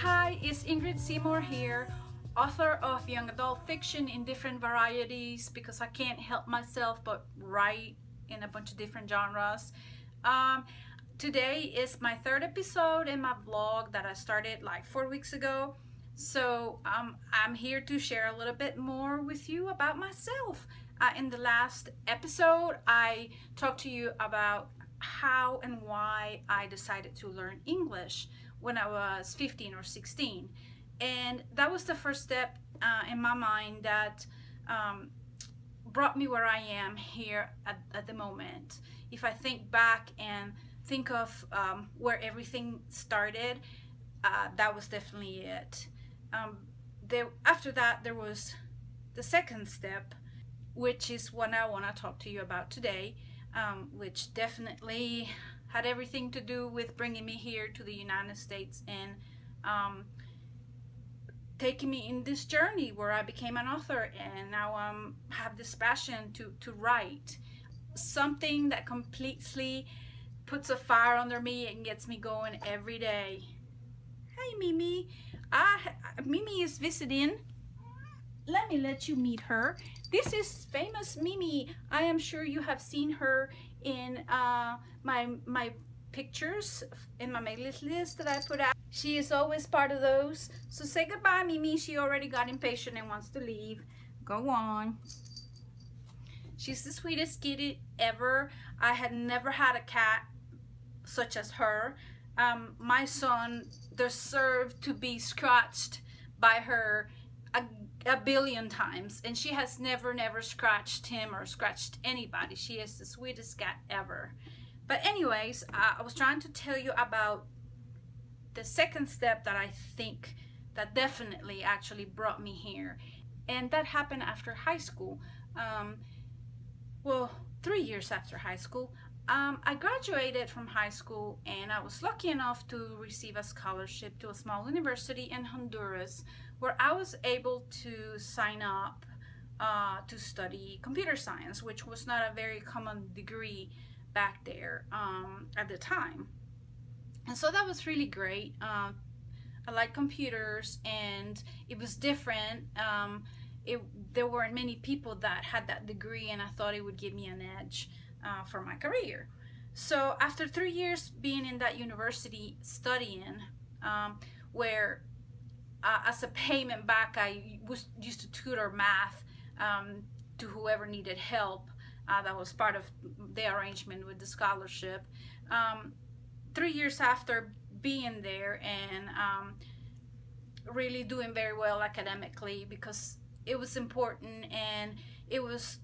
Hi, it's Ingrid Seymour here, author of young adult fiction in different varieties because I can't help myself but write in a bunch of different genres. Um, Today is my third episode in my blog that I started like 4 weeks ago. So I'm here to share a little bit more with you about myself. In the last episode, I talked to you about how and why I decided to learn English when I was 15 or 16. And that was the first step in my mind that brought me where I am here at the moment. If I think back and think of where everything started, that was definitely it. After that, there was the second step, which is what I want to talk to you about today, which definitely had everything to do with bringing me here to the United States and taking me in this journey where I became an author and now have this passion to write. Something that completely puts a fire under me and gets me going every day. Hey Mimi, Mimi is visiting. Let me let you meet her. This is famous Mimi. I am sure you have seen her in my pictures in my mailing list that I put out. She is always part of those. So say goodbye, Mimi. She already got impatient and wants to leave. Go on. She's the sweetest kitty ever. I had never had a cat such as her. My son deserved to be scratched by her a billion times, and she has never scratched him or scratched anybody. She is the sweetest cat ever. But anyways, I was trying to tell you about the second step that I think that definitely actually brought me here, and that happened after high school. Well, 3 years after high school. I graduated from high school and I was lucky enough to receive a scholarship to a small university in Honduras where I was able to sign up to study computer science, which was not a very common degree back there at the time. And so that was really great. I like computers and it was different. There weren't many people that had that degree, and I thought it would give me an edge for my career. So after 3 years being in that university studying, where as a payment back I used to tutor math to whoever needed help, that was part of the arrangement with the scholarship. 3 years after being there and really doing very well academically, because it was important and it was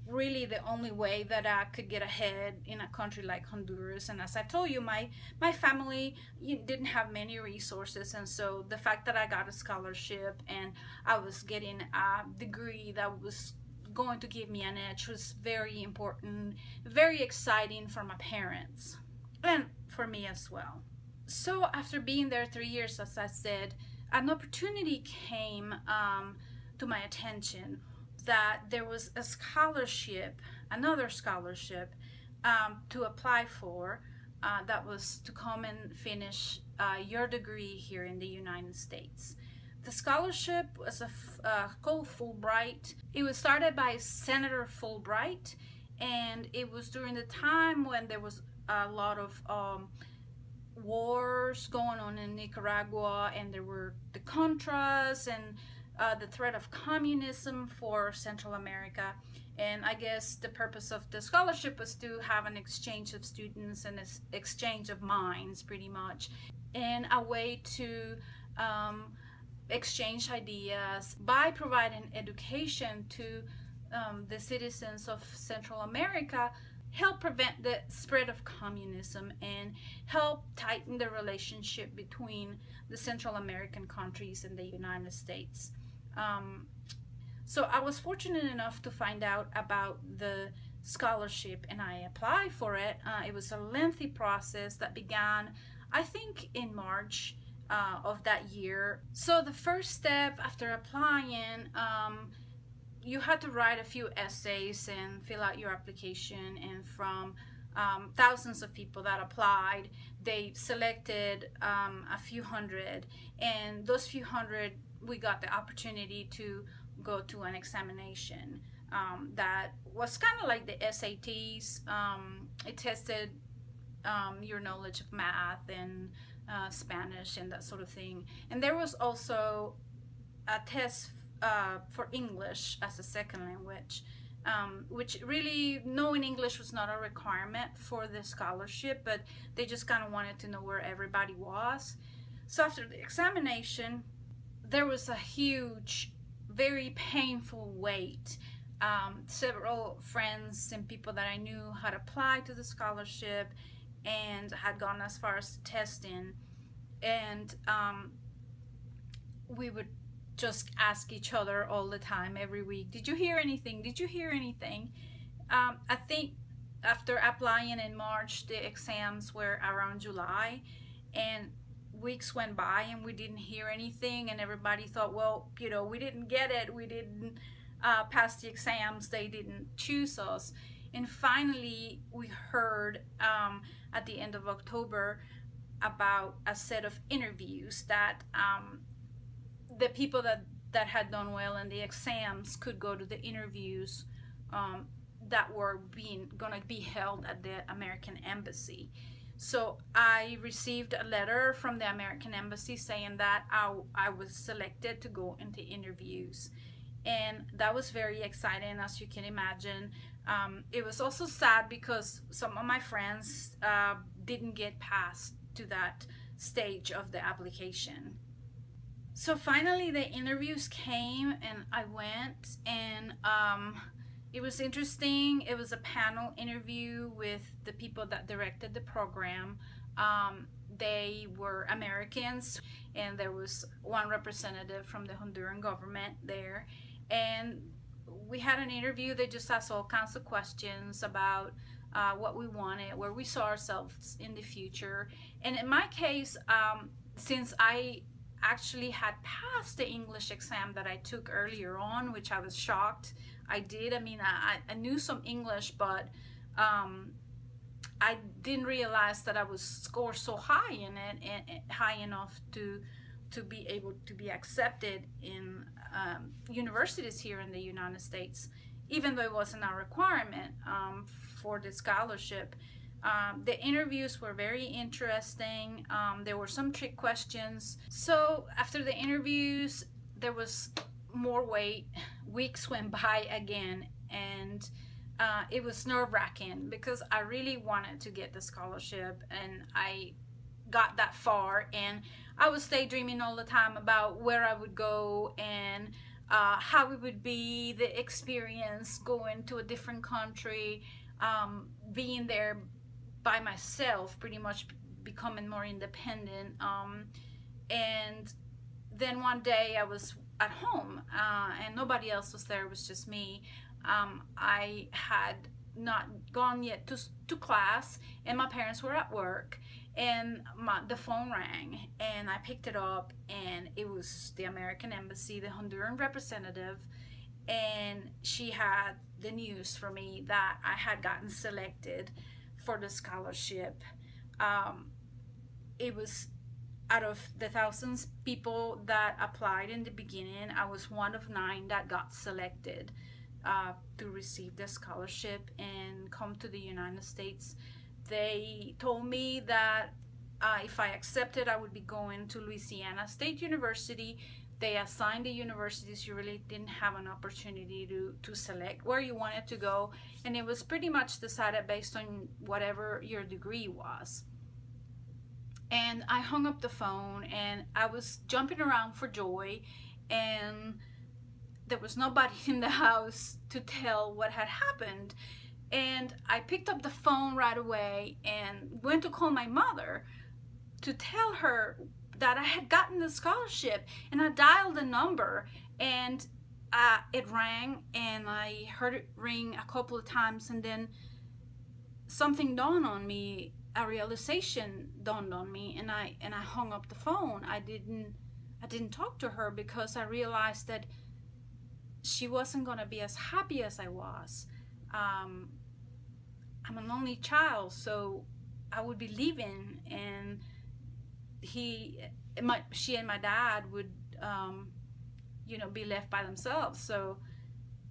really the only way that I could get ahead in a country like Honduras. And as I told you, my family didn't have many resources, and so the fact that I got a scholarship and I was getting a degree that was going to give me an edge was very important, very exciting for my parents and for me as well. So after being there 3 years, as I said, an opportunity came to my attention that there was a scholarship, another scholarship to apply for, that was to come and finish your degree here in the United States. The scholarship was called Fulbright. It was started by Senator Fulbright, and it was during the time when there was a lot of wars going on in Nicaragua, and there were the Contras and the threat of communism for Central America. And I guess the purpose of the scholarship was to have an exchange of students and an exchange of minds, pretty much, and a way to exchange ideas by providing education to the citizens of Central America, help prevent the spread of communism and help tighten the relationship between the Central American countries and the United States. So I was fortunate enough to find out about the scholarship and I applied for it. It was a lengthy process that began, I think, in March of that year. So the first step after applying, you had to write a few essays and fill out your application, and from thousands of people that applied. They selected a few hundred, and those few hundred, we got the opportunity to go to an examination that was kind of like the SATs. It tested your knowledge of math and Spanish and that sort of thing. And there was also a test for English as a second language, which really knowing English was not a requirement for the scholarship, but they just kind of wanted to know where everybody was. So after the examination, there was a huge, very painful wait. Several friends and people that I knew had applied to the scholarship and had gone as far as testing, and we would just ask each other all the time, every week, did you hear anything? Did you hear anything? I think after applying in March, the exams were around July, and weeks went by and we didn't hear anything, and everybody thought, well, we didn't get it, we didn't pass the exams, they didn't choose us. And finally we heard at the end of October about a set of interviews that the people that had done well in the exams could go to the interviews that were gonna be held at the American Embassy. So I received a letter from the American Embassy saying that I was selected to go into interviews, and that was very exciting, as you can imagine. It was also sad because some of my friends didn't get past to that stage of the application. So finally the interviews came and I went, and it was interesting. It was a panel interview with the people that directed the program. They were Americans, and there was one representative from the Honduran government there, and we had an interview. They just asked all kinds of questions about what we wanted, where we saw ourselves in the future. And in my case, since I actually had passed the English exam that I took earlier on, which I was shocked I did. I mean, I knew some English, but I didn't realize that I would score so high in it, and high enough to be able to be accepted in universities here in the United States, even though it wasn't a requirement for the scholarship. The interviews were very interesting. There were some trick questions. So after the interviews, there was more wait. Weeks went by again, and it was nerve-wracking because I really wanted to get the scholarship, and I got that far, and I was daydreaming all the time about where I would go and how it would be, the experience going to a different country, being there by myself, pretty much becoming more independent. And then one day I was at home and nobody else was there, it was just me. I had not gone yet to class, and my parents were at work, and the phone rang, and I picked it up, and it was the American Embassy, the Honduran representative, and she had the news for me that I had gotten selected for the scholarship. It was out of the thousands people that applied in the beginning, I was one of 9 that got selected to receive the scholarship and come to the United States. They told me that if I accepted, I would be going to Louisiana State University. They assigned the universities. You really didn't have an opportunity to select where you wanted to go, and it was pretty much decided based on whatever your degree was. And I hung up the phone, and I was jumping around for joy, and there was nobody in the house to tell what had happened. And I picked up the phone right away and went to call my mother to tell her that I had gotten the scholarship. And I dialed the number, and it rang, and I heard it ring a couple of times, and then something dawned on me, a realization dawned on me, and I hung up the phone. I didn't talk to her because I realized that she wasn't going to be as happy as I was. I'm an only child, so I would be leaving, and she and my dad would, um, be left by themselves. So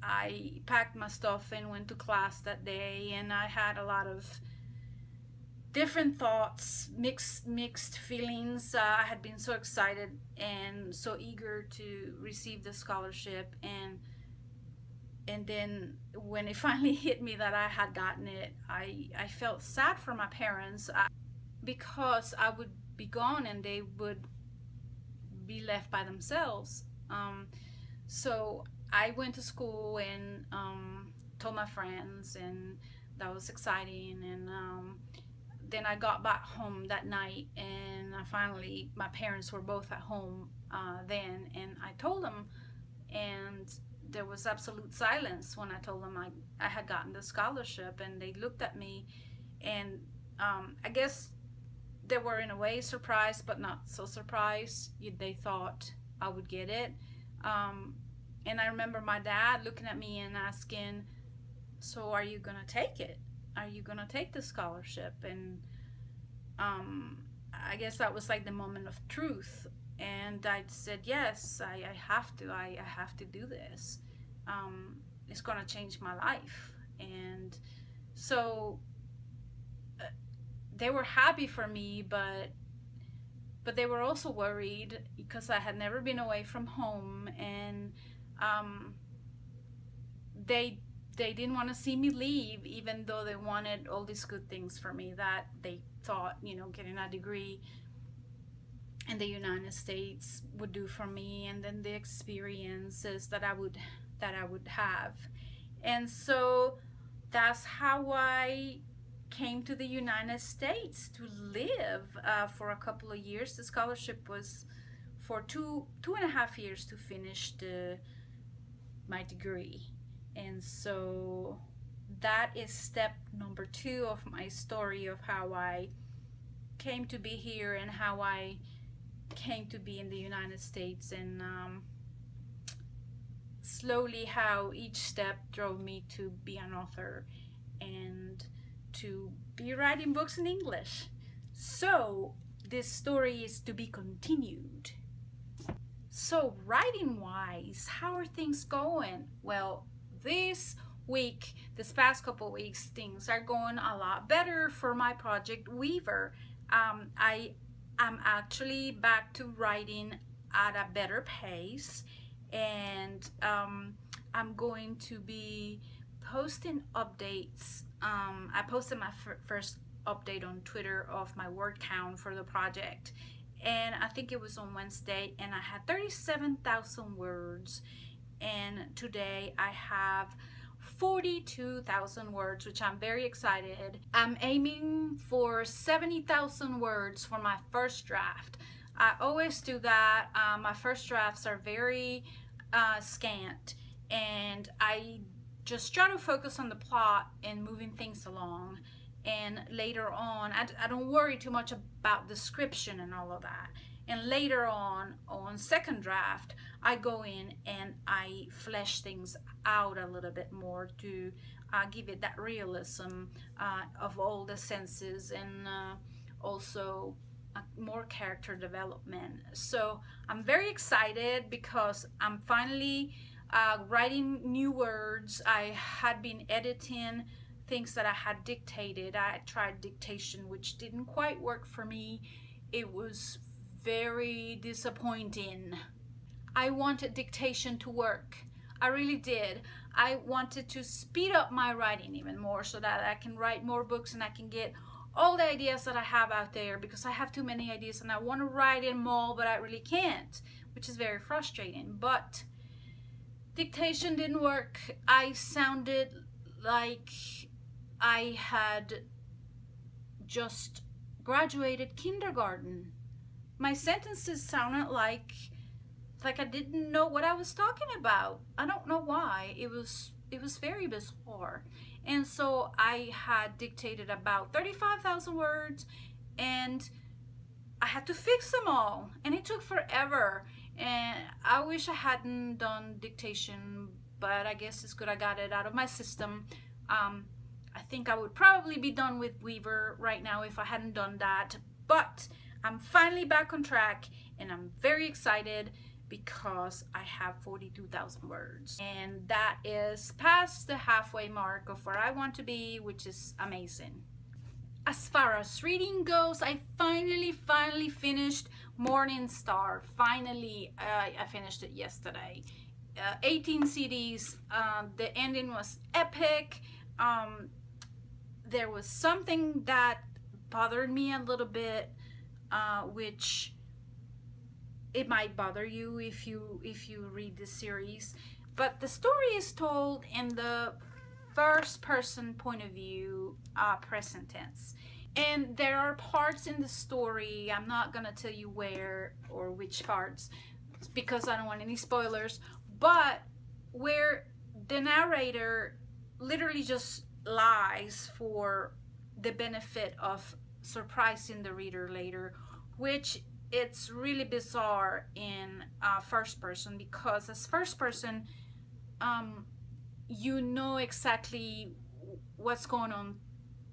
I packed my stuff and went to class that day, and I had a lot of different thoughts, mixed feelings. I had been so excited and so eager to receive the scholarship, and then when it finally hit me that I had gotten it, I felt sad for my parents, because I would be gone and they would be left by themselves. So I went to school and told my friends, and that was exciting. And then I got back home that night, and my parents were both at home then, and I told them, and there was absolute silence when I told them I had gotten the scholarship, and they looked at me, and I guess they were in a way surprised, but not so surprised. They thought I would get it. And I remember my dad looking at me and asking, "So are you gonna take it? Are you gonna take the scholarship?" And I guess that was like the moment of truth. And I said, "Yes, I have to. I have to do this. It's gonna change my life." And so they were happy for me, but they were also worried because I had never been away from home, and they didn't want to see me leave, even though they wanted all these good things for me that they thought, getting a degree in the United States would do for me, and then the experiences that I would have. And so that's how I came to the United States to live for a couple of years. The scholarship was for two and a half years to finish my degree. And so that is step number 2 of my story of how I came to be here and how I came to be in the United States, and slowly how each step drove me to be an author and to be writing books in English. So this story is to be continued. So writing wise, how are things going? Well, this past couple of weeks, things are going a lot better for my project Weaver. I am actually back to writing at a better pace, and I'm going to be posting updates. I posted my first update on Twitter of my word count for the project, and I think it was on Wednesday, and I had 37,000 words, and today I have 42,000 words, which I'm very excited. I'm aiming for 70,000 words for my first draft. I always do that. My first drafts are very scant, and I just try to focus on the plot and moving things along. And later on, I don't worry too much about description and all of that. And later on second draft, I go in and I flesh things out a little bit more to give it that realism of all the senses, and also more character development. So I'm very excited because I'm finally writing new words. I had been editing things that I had dictated. I tried dictation, which didn't quite work for me. It was very disappointing. I wanted dictation to work. I really did. I wanted to speed up my writing even more so that I can write more books and I can get all the ideas that I have out there, because I have too many ideas and I want to write them all, but I really can't, which is very frustrating. But dictation didn't work. I sounded like I had just graduated kindergarten. My sentences sounded like I didn't know what I was talking about. I don't know why. It was very bizarre. And so I had dictated about 35,000 words, and I had to fix them all, and it took forever. And I wish I hadn't done dictation, but I guess it's good I got it out of my system. I think I would probably be done with Weaver right now if I hadn't done that. But I'm finally back on track, and I'm very excited because I have 42,000 words. And that is past the halfway mark of where I want to be, which is amazing. As far as reading goes, I finally finished Morning Star. Finally, I finished it yesterday. 18 CDs. The ending was epic. There was something that bothered me a little bit, which it might bother you if you read this series. But the story is told in the first person point of view, present tense. And there are parts in the story, I'm not gonna tell you where or which parts because I don't want any spoilers, but where the narrator literally just lies for the benefit of surprising the reader later, which it's really bizarre in first person, because as first person, you know exactly what's going on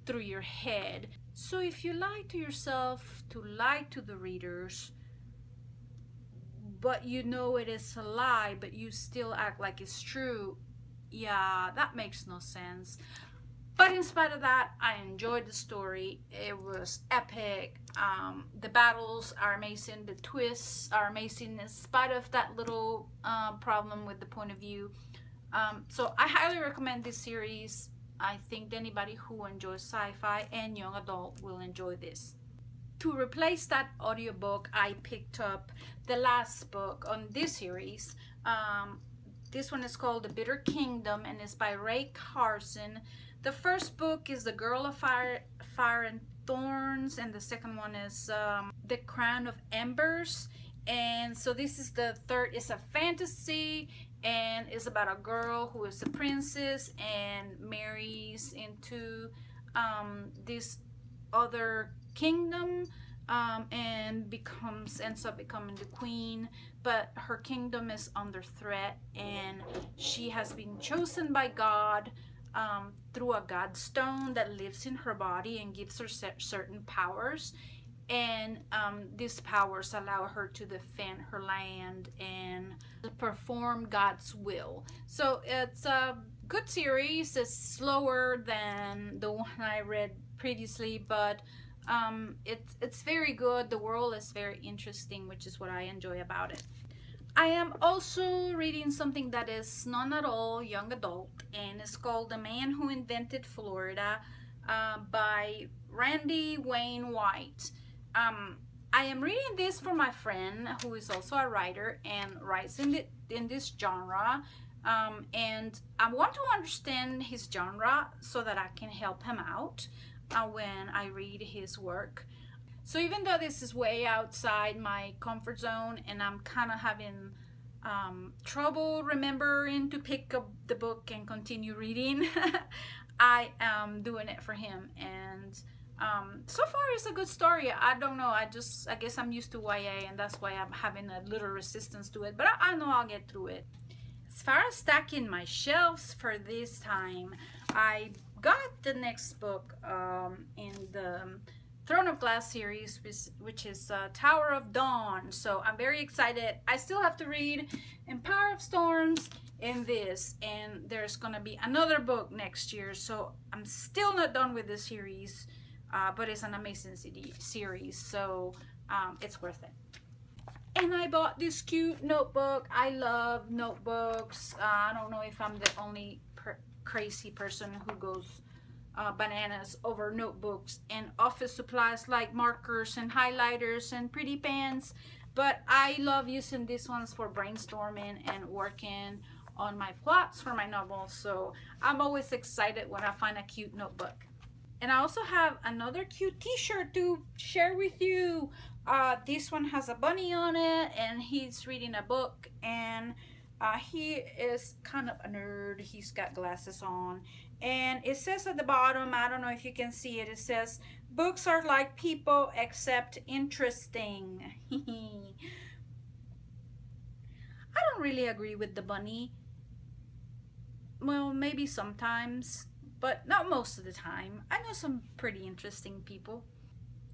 through your head. So if you lie to yourself to lie to the readers, but you know it is a lie, but you still act like it's true, yeah, that makes no sense. But in spite of that, I enjoyed the story. It was epic. The battles are amazing. The twists are amazing in spite of that little problem with the point of view. So I highly recommend this series. I think anybody who enjoys sci-fi and young adult will enjoy this. To replace that audiobook, I picked up the last book on this series. This one is called The Bitter Kingdom and is by Ray Carson. The first book is The Girl of Fire and Thorns, and the second one is The Crown of Embers. And so this is the third. It's a fantasy, and it's about a girl who is a princess and marries into this other kingdom, and ends up becoming the queen. But her kingdom is under threat, and she has been chosen by God through a God stone that lives in her body and gives her certain powers. And these powers allow her to defend her land and perform God's will. So it's a good series. It's slower than the one I read previously, but it's very good. The world is very interesting, which is what I enjoy about it. I am also reading something that is not at all young adult, and it's called The Man Who Invented Florida by Randy Wayne White. I am reading this for my friend who is also a writer and writes in this genre, and I want to understand his genre so that I can help him out when I read his work. So even though this is way outside my comfort zone and I'm kind of having trouble remembering to pick up the book and continue reading, I am doing it for him. And so far it's a good story. I don't know, I guess I'm used to YA, and that's why I'm having a little resistance to it, but I know I'll get through it. As far as stacking my shelves for this time, I got the next book in the Throne of Glass series, which is Tower of Dawn. So I'm very excited. I still have to read Empire of Storms in this, and there's gonna be another book next year, so I'm still not done with this series, but it's an amazing series, so it's worth it. And I bought this cute notebook. I love notebooks. I don't know if I'm the only crazy person who goes bananas over notebooks and office supplies like markers and highlighters and pretty pens, but I love using these ones for brainstorming and working on my plots for my novels. So I'm always excited when I find a cute notebook. And I also have another cute t-shirt to share with you. This one has a bunny on it, and he's reading a book, and he is kind of a nerd. He's got glasses on, and it says at the bottom, I don't know if you can see it, it says, "Books are like people except interesting." I don't really agree with the bunny. Well, maybe sometimes, but not most of the time. I know some pretty interesting people,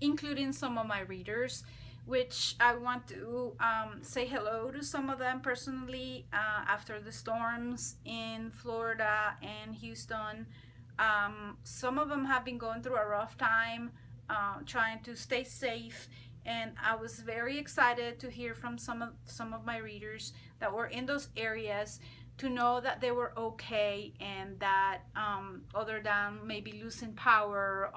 including some of my readers, which I want to say hello to some of them personally after the storms in Florida and Houston. Some of them have been going through a rough time trying to stay safe. And I was very excited to hear from some of my readers that were in those areas, to know that they were okay, and that other than maybe losing power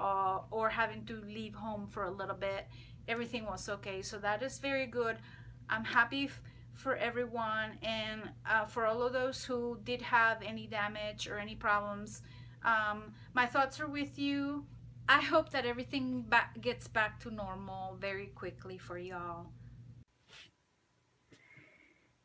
or having to leave home for a little bit, everything was okay. So that is very good. I'm happy for everyone, and for all of those who did have any damage or any problems. My thoughts are with you. I hope that everything gets back to normal very quickly for y'all.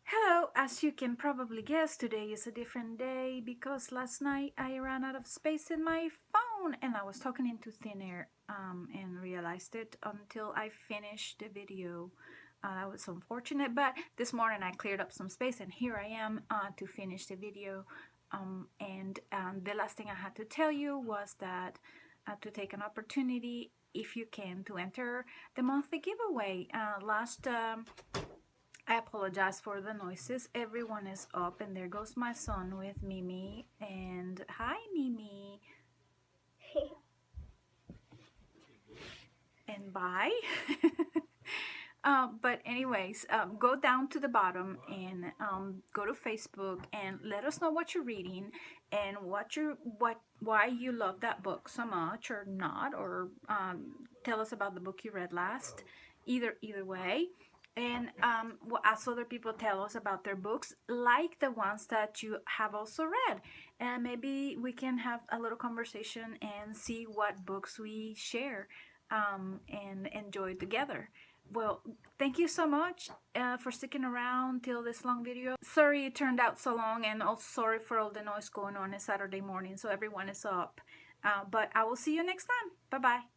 Hello, as you can probably guess, today is a different day because last night I ran out of space in my phone and I was talking into thin air and realized it until I finished the video. That was unfortunate, but this morning I cleared up some space and here I am to finish the video. And the last thing I had to tell you was that to take an opportunity, if you can, to enter the monthly giveaway. I apologize for the noises. Everyone is up, and there goes my son with Mimi. And hi, Mimi. And bye. But anyways, go down to the bottom and go to Facebook and let us know what you're reading and why you love that book so much or not, or tell us about the book you read last. Either way. And as other people tell us about their books, like the ones that you have also read, and maybe we can have a little conversation and see what books we share and enjoy together. Well, thank you so much for sticking around till this long video. Sorry it turned out so long, and also sorry for all the noise going on. It's Saturday morning, so everyone is up. But I will see you next time. Bye-bye.